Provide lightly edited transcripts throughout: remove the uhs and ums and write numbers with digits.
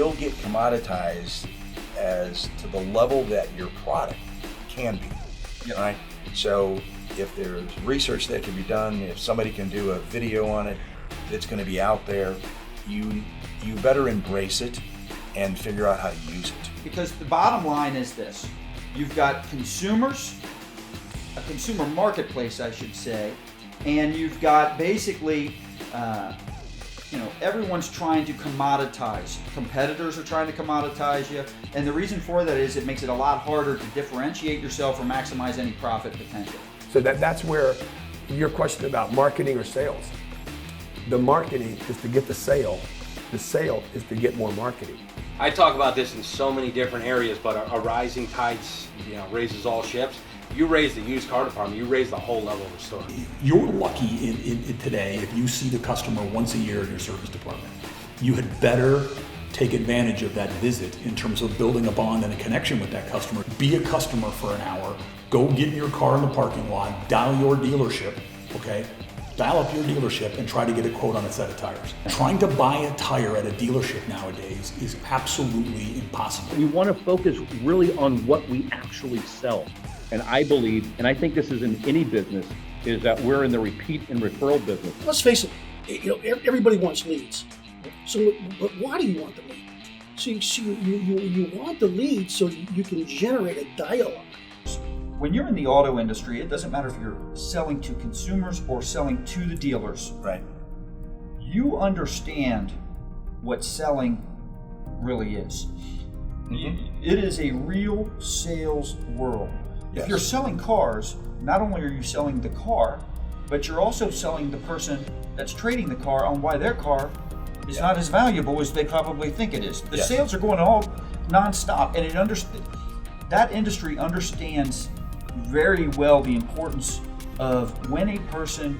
you'll get commoditized as to the level that your product can be, right? So if there's research that can be done, if somebody can do a video on it that's going to be out there, you better embrace it and figure out how to use it. Because the bottom line is this: you've got consumers, a consumer marketplace, I should say, and you've got basically, everyone's trying to commoditize. Competitors are trying to commoditize you, and the reason for that is it makes it a lot harder to differentiate yourself or maximize any profit potential. So that's where your question about marketing or sales. The marketing is to get the sale is to get more marketing. I talk about this in so many different areas, but a rising tide, raises all ships. You raise the used car department, you raise the whole level of the store. You're lucky in today if you see the customer once a year in your service department. You had better take advantage of that visit in terms of building a bond and a connection with that customer. Be a customer for an hour, go get in your car in the parking lot, dial your dealership, okay? Dial up your dealership and try to get a quote on a set of tires. Trying to buy a tire at a dealership nowadays is absolutely impossible. We want to focus really on what we actually sell. And I believe, and I think this is in any business, is that we're in the repeat and referral business. Let's face it, everybody wants leads. So, but why do you want the lead? So you want the lead so you can generate a dialogue. When you're in the auto industry, it doesn't matter if you're selling to consumers or selling to the dealers. Right. You understand what selling really is. Mm-hmm. It is a real sales world. Yes. If you're selling cars, not only are you selling the car, but you're also selling the person that's trading the car on why their car is not as valuable as they probably think it is. The sales are going all nonstop, and that industry understands very well the importance of when a person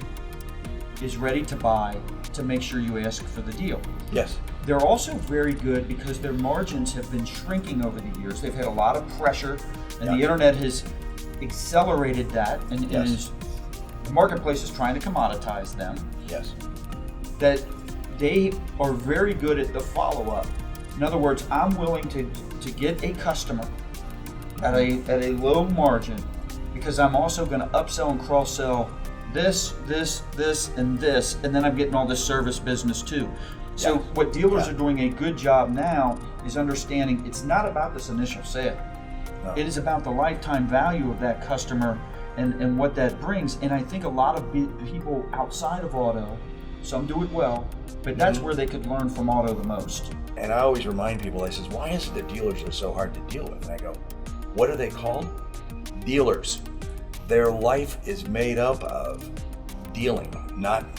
is ready to buy, to make sure you ask for the deal. Yes. They're also very good because their margins have been shrinking over the years. They've had a lot of pressure, and the internet has accelerated that, and the marketplace is trying to commoditize them. Yes. That they are very good at the follow-up. In other words, I'm willing to get a customer at a low margin because I'm also going to upsell and cross-sell this, and this, and then I'm getting all this service business too. So what dealers are doing a good job now is understanding it's not about this initial sale. No. It is about the lifetime value of that customer and what that brings. And I think a lot of people outside of auto, some do it well, but that's where they could learn from auto the most. And I always remind people, I says, why is it that dealers are so hard to deal with? And I go, what are they called? Dealers. Their life is made up of dealing.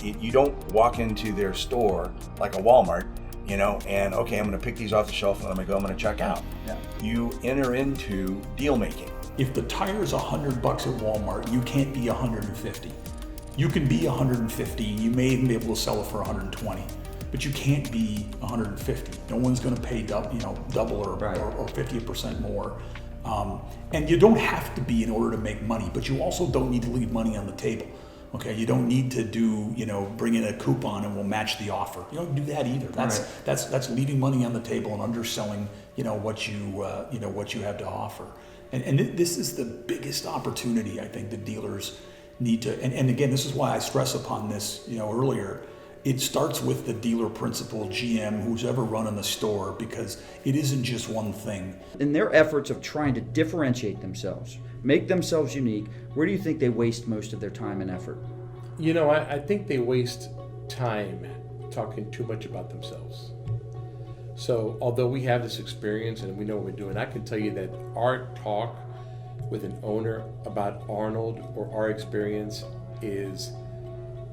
You don't walk into their store like a Walmart, and okay, I'm going to pick these off the shelf and I'm going to check out. Yeah. You enter into deal making. If the tire's $100 at Walmart, you can't be 150. You can be 150. You may even be able to sell it for 120, but you can't be 150. No one's going to pay double or 50% more. And you don't have to be in order to make money, but you also don't need to leave money on the table. Okay, you don't need to bring in a coupon and we'll match the offer. You don't do that either. That's leaving money on the table and underselling, what you have to offer. And this is the biggest opportunity I think the dealers need to. And again, this is why I stress upon this, earlier. It starts with the dealer principal, GM, who's ever running the store, because it isn't just one thing. In their efforts of trying to differentiate themselves, make themselves unique, where do you think they waste most of their time and effort? I think they waste time talking too much about themselves. So although we have this experience and we know what we're doing, I can tell you that our talk with an owner about Arnold or our experience is,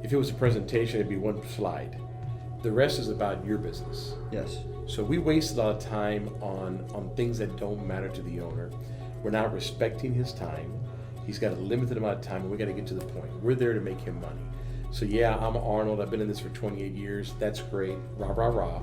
if it was a presentation, it'd be one slide. The rest is about your business. Yes. So we waste a lot of time on things that don't matter to the owner. We're not respecting his time. He's got a limited amount of time, and we got to get to the point. We're there to make him money. So yeah, I'm Arnold. I've been in this for 28 years. That's great. Rah, rah, rah.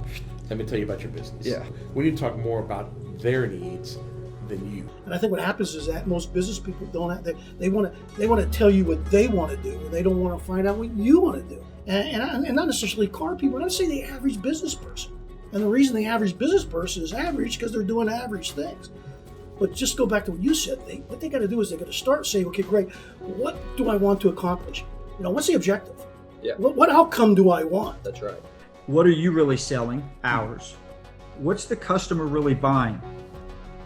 Let me tell you about your business. Yeah. We need to talk more about their needs than you. And I think what happens is that most business people don't have, they want to tell you what they want to do, and they don't want to find out what you want to do. And not necessarily car people, I'd say the average business person. And the reason the average business person is average because they're doing average things. But just go back to what you said. What they got to do is they got to start saying, okay, great, what do I want to accomplish? What's the objective? Yeah. What outcome do I want? That's right. What are you really selling? Hours. What's the customer really buying?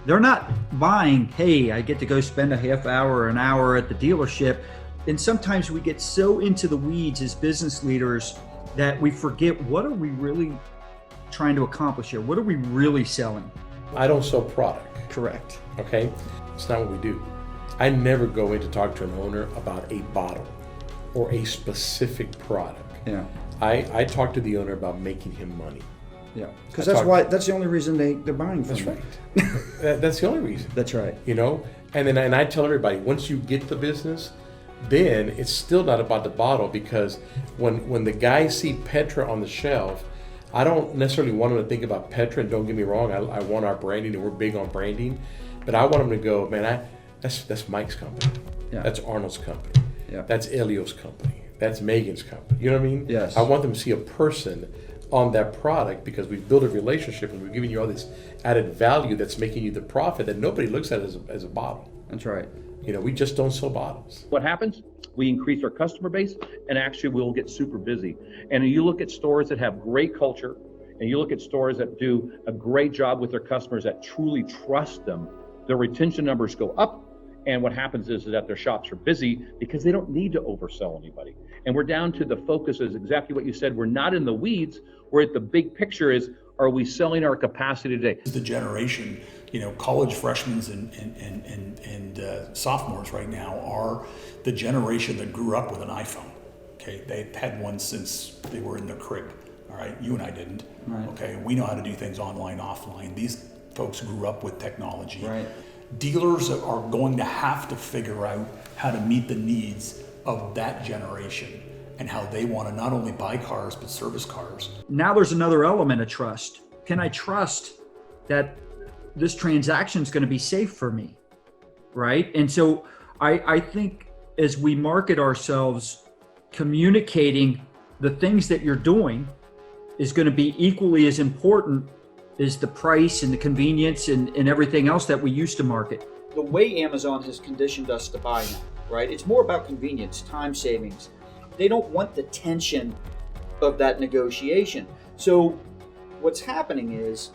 They're not buying, hey, I get to go spend a half hour or an hour at the dealership. And sometimes we get so into the weeds as business leaders that we forget, what are we really trying to accomplish here? What are we really selling? I don't sell product. Correct. Okay? It's not what we do. I never go in to talk to an owner about a bottle or a specific product. Yeah. I talk to the owner about making him money. Yeah. Because that's the only reason they're buying from That's you. right. That's the only reason. That's right. And I tell everybody, once you get the business, then it's still not about the bottle, because when the guys see Petra on the shelf, I don't necessarily want them to think about Petra, and don't get me wrong, I want our branding, and we're big on branding, but I want them to go, man, that's Mike's company. Yeah. That's Arnold's company. Yeah. That's Elio's company. That's Megan's company. You know what I mean? Yes. I want them to see a person on that product, because we've built a relationship and we're giving you all this added value that's making you the profit that nobody looks at as a bottle. That's right. We just don't sell bottles. What happens? We increase our customer base, and actually we'll get super busy. And you look at stores that have great culture, and you look at stores that do a great job with their customers, that truly trust them, their retention numbers go up. And what happens is that their shops are busy because they don't need to oversell anybody. And we're down to the focus is exactly what you said. We're not in the weeds. We're at the big picture is, are we selling our capacity today? The generation, college freshmen and sophomores right now are the generation that grew up with an iPhone. Okay, they've had one since they were in their crib. All right, you and I didn't. Right. Okay, we know how to do things online, offline. These folks grew up with technology. Right. Dealers are going to have to figure out how to meet the needs of that generation and how they want to not only buy cars but service cars. Now there's another element of trust. Can I trust that this transaction is going to be safe for me, right? And so I think as we market ourselves, communicating the things that you're doing is going to be equally as important as the price and the convenience and everything else that we used to market. The way Amazon has conditioned us to buy now, right? It's more about convenience, time savings. They don't want the tension of that negotiation. So what's happening is,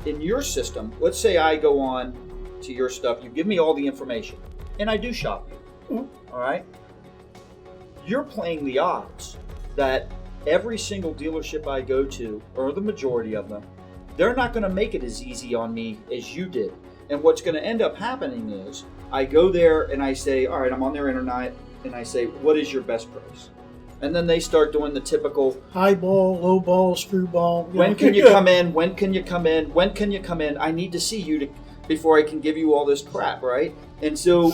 in your system, let's say I go on to your stuff, you give me all the information, and I do shop you, all right? You're playing the odds that every single dealership I go to, or the majority of them, they're not gonna make it as easy on me as you did. And what's gonna end up happening is, I go there and I say, all right, I'm on their internet, and I say, what is your best price? And then they start doing the typical High ball, low ball, screw ball. when can you come in? When can you come in? When can you come in? I need to see you before I can give you all this crap, right? And so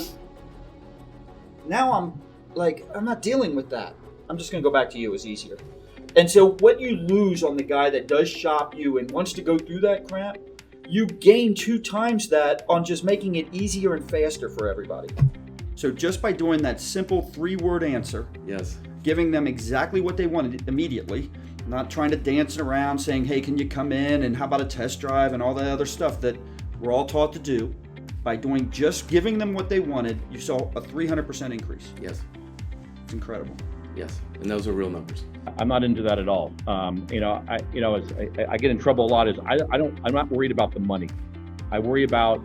now I'm not dealing with that. I'm just going to go back to you. It's easier. And so what you lose on the guy that does shop you and wants to go through that crap, you gain 2 times that on just making it easier and faster for everybody. So just by doing that simple 3-word answer, Yes. giving them exactly what they wanted immediately, not trying to dance around saying, hey, can you come in and how about a test drive and all that other stuff that we're all taught to do. By just giving them what they wanted, you saw a 300% increase. Yes. It's incredible. Yes. And those are real numbers. I'm not into that at all. I get in trouble a lot. I'm not worried about the money. I worry about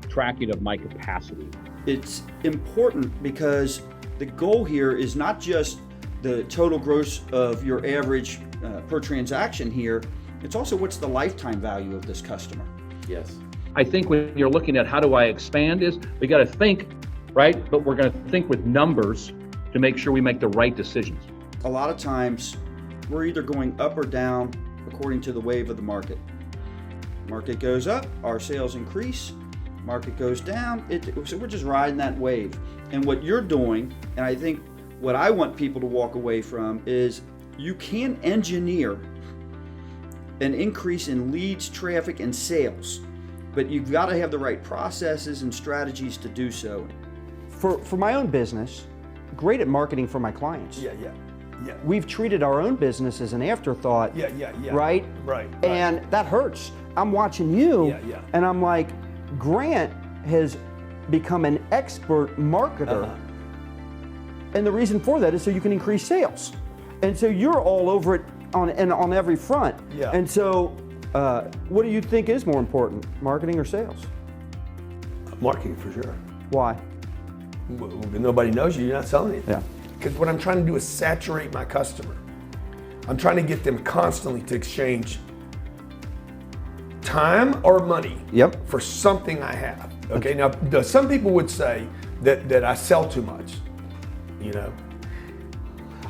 tracking of my capacity. It's important because the goal here is not just the total gross of your average per transaction here. It's also what's the lifetime value of this customer. Yes. I think when you're looking at how do I expand is we got to think, right? But we're going to think with numbers to make sure we make the right decisions. A lot of times we're either going up or down according to the wave of the market. Market goes up, our sales increase. Market goes down, so we're just riding that wave. And what you're doing, and I think what I want people to walk away from is you can engineer an increase in leads, traffic, and sales, but you've got to have the right processes and strategies to do so. For my own business, great at marketing for my clients. Yeah. Yeah. we've treated our own business as an afterthought. Yeah. Right? Right. And that hurts. I'm watching you, Yeah. and I'm like, Grant has become an expert marketer. And the reason for that is so you can increase sales. And so you're all over it on every front. Yeah. And so what do you think is more important, marketing or sales? Marketing for sure. Why? Well, nobody knows you, you're not selling anything. Yeah. Because what I'm trying to do is saturate my customer. I'm trying to get them constantly to exchange time or money for something I have. Okay, now some people would say that I sell too much, you know.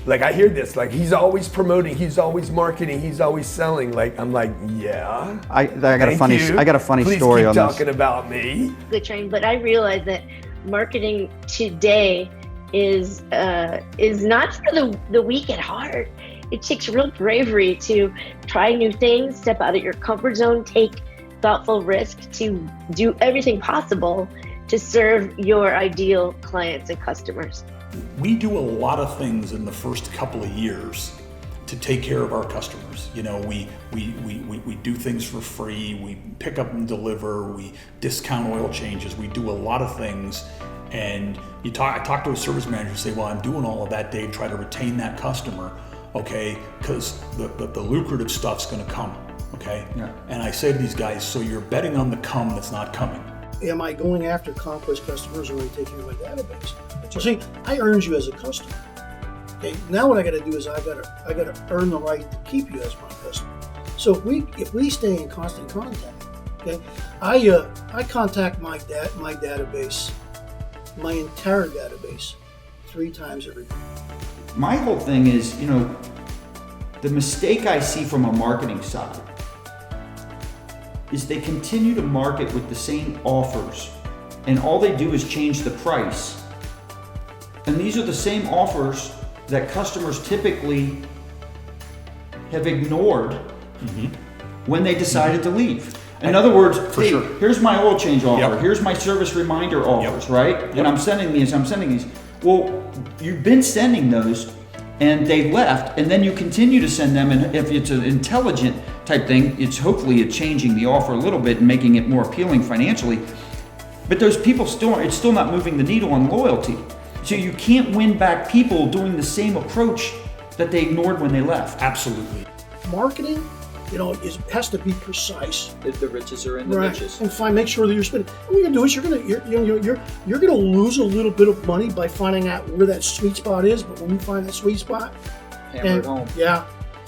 Like I hear this, like he's always promoting, he's always marketing, he's always selling. Like I'm like, yeah. I got a funny Please story keep on talking this. about me. Good train, but I realize that marketing today is not for the weak at heart. It takes real bravery to try new things, step out of your comfort zone, take thoughtful risk, to do everything possible to serve your ideal clients and customers. We do a lot of things in the first couple of years to take care of our customers. You know, we do things for free, we pick up and deliver, we discount oil changes, we do a lot of things. And I talk to a service manager and say, well, I'm doing all of that, Dave, try to retain that customer, okay? Because the lucrative stuff's gonna come, okay? Yeah. And I say to these guys, so you're betting on the come that's not coming. Am I going after conquest customers, or am I taking my database? So see, I earned you as a customer. Okay, now what I got to do is I got to earn the right to keep you as my customer. So if we stay in constant contact, okay, I contact my database, my entire database, 3 times every month. My whole thing is, you know, the mistake I see from a marketing side is they continue to market with the same offers, and all they do is change the price. And these are the same offers that customers typically have ignored when they decided to leave. In other words, hey, here's my oil change offer, here's my service reminder offers, right? And I'm sending these. Well, you've been sending those, and they left, and then you continue to send them, and if it's an intelligent type thing, it's hopefully changing the offer a little bit and making it more appealing financially. But those people it's still not moving the needle on loyalty. So you can't win back people doing the same approach that they ignored when they left. Absolutely. Marketing, you know, has to be precise. The riches are in the riches. And make sure that you're spending. What you're gonna do is you're gonna lose a little bit of money by finding out where that sweet spot is. But when you find that sweet spot, hammer it home. Yeah.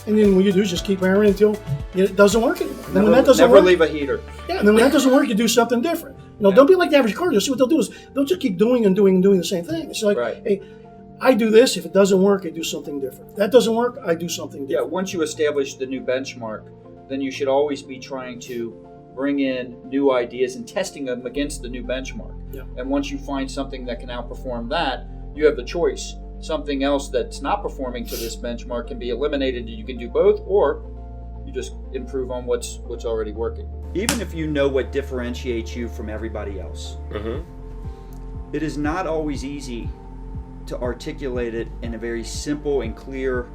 And then what you do is just keep hammering until it doesn't work anymore. And then when that doesn't never work, leave a heater. Yeah, and then when that doesn't work, you do something different. You know, don't be like the average cardio. See what they'll do is they'll just keep doing the same thing. It's like, hey, I do this. If it doesn't work, I do something different. That doesn't work, I do something different. Yeah, once you establish the new benchmark, then you should always be trying to bring in new ideas and testing them against the new benchmark. Yeah. And once you find something that can outperform that, you have the choice. Something else that's not performing to this benchmark can be eliminated, and you can do both, or you just improve on what's already working. Even if you know what differentiates you from everybody else, it is not always easy to articulate it in a very simple and clear,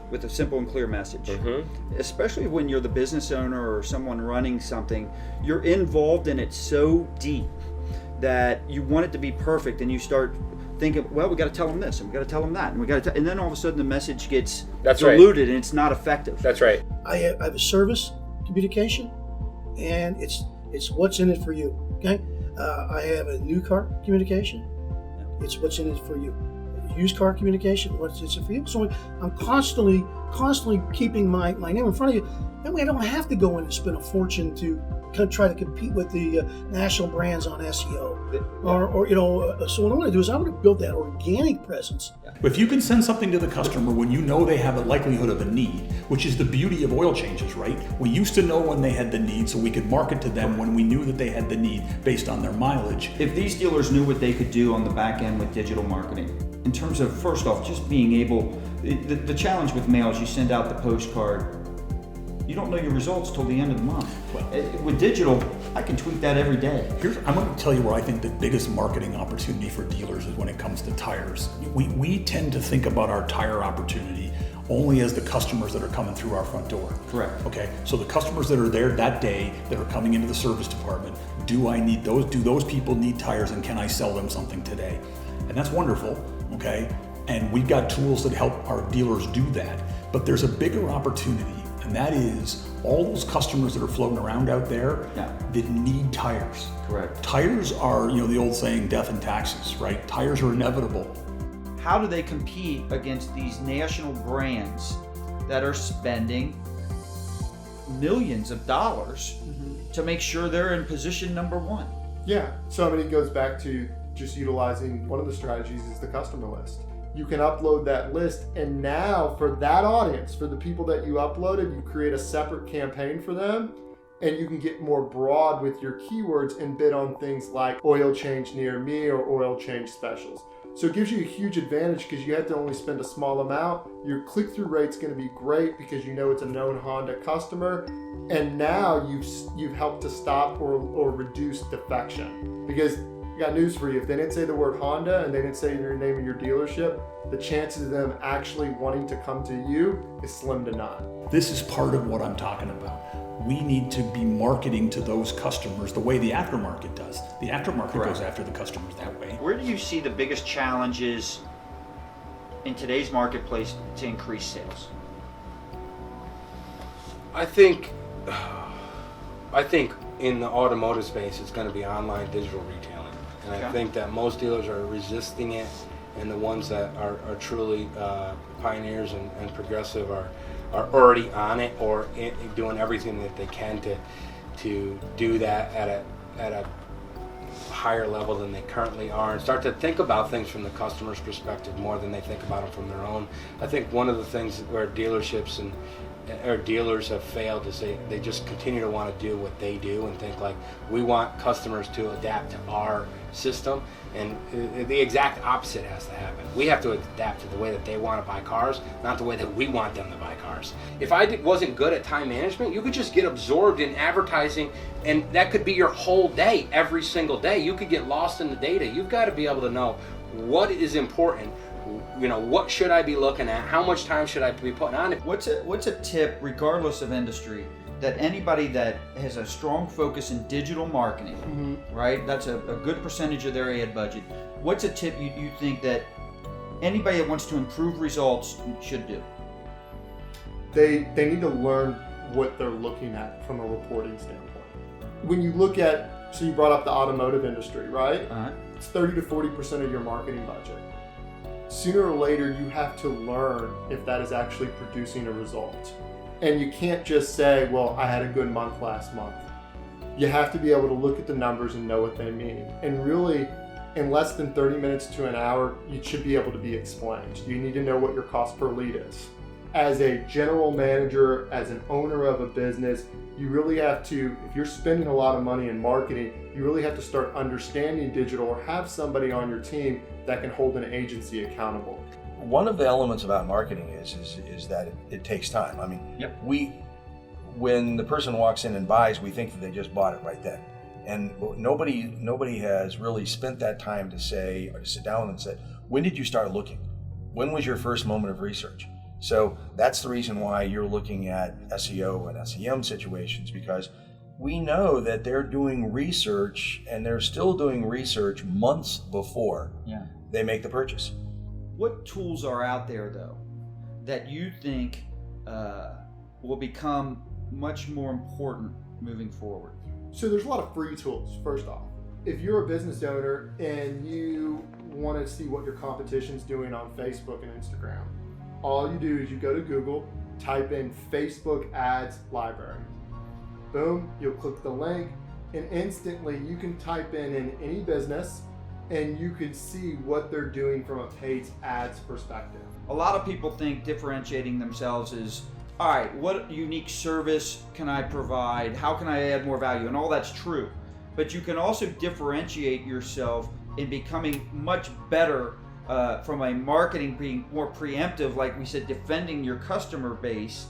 with a simple and clear message. Especially when you're the business owner or someone running something, you're involved in it so deep that you want it to be perfect, and you start thinking, well, we got to tell them this, and we got to tell them that, and we got to, and then all of a sudden the message gets diluted, and it's not effective. That's right. I have a service communication, and it's what's in it for you. Okay, I have a new car communication. It's what's in it for you. Used car communication. What's in it for you? So I'm constantly keeping my name in front of you. That way, I don't have to go in and spend a fortune to try to compete with the national brands on SEO, or you know. So what I want to do is I want to build that organic presence. If you can send something to the customer when you know they have a likelihood of a need, which is the beauty of oil changes, right? We used to know when they had the need, so we could market to them when we knew that they had the need based on their mileage. If these dealers knew what they could do on the back end with digital marketing, in terms of, first off, just being able, the challenge with mail is you send out the postcard, you don't know your results till the end of the month. With digital, I can tweak that every day. I'm going to tell you where I think the biggest marketing opportunity for dealers is when it comes to tires. We tend to think about our tire opportunity only as the customers that are coming through our front door. Correct. Okay, so the customers that are there that day that are coming into the service department, do those people need tires, and can I sell them something today? And that's wonderful, okay? And we've got tools that help our dealers do that. But there's a bigger opportunity, and that is all those customers that are floating around out there that need tires. Correct. Tires are, the old saying, death and taxes, right? Tires are inevitable. How do they compete against these national brands that are spending millions of dollars to make sure they're in position number one? Yeah, so it goes back to just utilizing one of the strategies is the customer list. You can upload that list, and now for that audience, for the people that you uploaded, you create a separate campaign for them, and you can get more broad with your keywords and bid on things like oil change near me or oil change specials. So it gives you a huge advantage because you have to only spend a small amount. Your click-through rate's going to be great because you know it's a known Honda customer, and now you've helped to stop or reduce defection. Because I got news for you, if they didn't say the word Honda and they didn't say your name of your dealership, the chances of them actually wanting to come to you is slim to none. This is part of what I'm talking about. We need to be marketing to those customers the way the aftermarket does. The aftermarket goes after the customers that way. Where do you see the biggest challenges in today's marketplace to increase sales? I think in the automotive space, it's going to be online digital retailing. And I think that most dealers are resisting it, and the ones that are truly pioneers and progressive are already on it or doing everything that they can to do that at a higher level than they currently are, and start to think about things from the customer's perspective more than they think about them from their own. I think one of the things where dealerships or dealers have failed is they just continue to want to do what they do and think like we want customers to adapt to our system, and the exact opposite has to happen. We have to adapt to the way that they want to buy cars, not the way that we want them to buy cars. If I wasn't good at time management, you could just get absorbed in advertising, and that could be your whole day, every single day. You could get lost in the data. You've got to be able to know what is important. What should I be looking at? How much time should I be putting on it? What's a tip, regardless of industry, that anybody that has a strong focus in digital marketing, right? That's a good percentage of their ad budget. What's a tip you think that anybody that wants to improve results should do? They need to learn what they're looking at from a reporting standpoint. When you look at, so you brought up the automotive industry, right? It's 30 to 40% of your marketing budget. Sooner or later, you have to learn if that is actually producing a result. And you can't just say, well, I had a good month last month. You have to be able to look at the numbers and know what they mean. And really, in less than 30 minutes to an hour, you should be able to be explained. You need to know what your cost per lead is. As a general manager, as an owner of a business, you really have to, if you're spending a lot of money in marketing, you really have to start understanding digital or have somebody on your team that can hold an agency accountable. One of the elements about marketing is that it takes time. I mean, when the person walks in and buys, we think that they just bought it right then. And nobody has really spent that time to say, or to sit down and say, when did you start looking? When was your first moment of research? So that's the reason why you're looking at SEO and SEM situations, because we know that they're doing research, and they're still doing research months before they make the purchase. What tools are out there, though, that you think will become much more important moving forward? So there's a lot of free tools, first off. If you're a business owner and you want to see what your competition's doing on Facebook and Instagram, all you do is you go to Google, type in Facebook ads library. Boom, you'll click the link, and instantly you can type in any business, and you can see what they're doing from a paid ads perspective. A lot of people think differentiating themselves is, all right, what unique service can I provide? How can I add more value? And all that's true. But you can also differentiate yourself in becoming much better from a marketing, being more preemptive, like we said, defending your customer base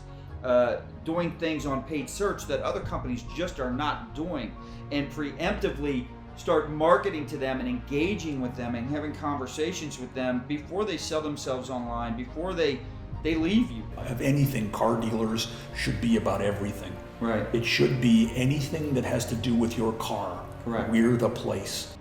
doing things on paid search that other companies just are not doing, and preemptively start marketing to them and engaging with them and having conversations with them before they sell themselves online, before they leave you. Of anything, car dealers should be about everything. Right. It should be anything that has to do with your car. Correct. We're the place.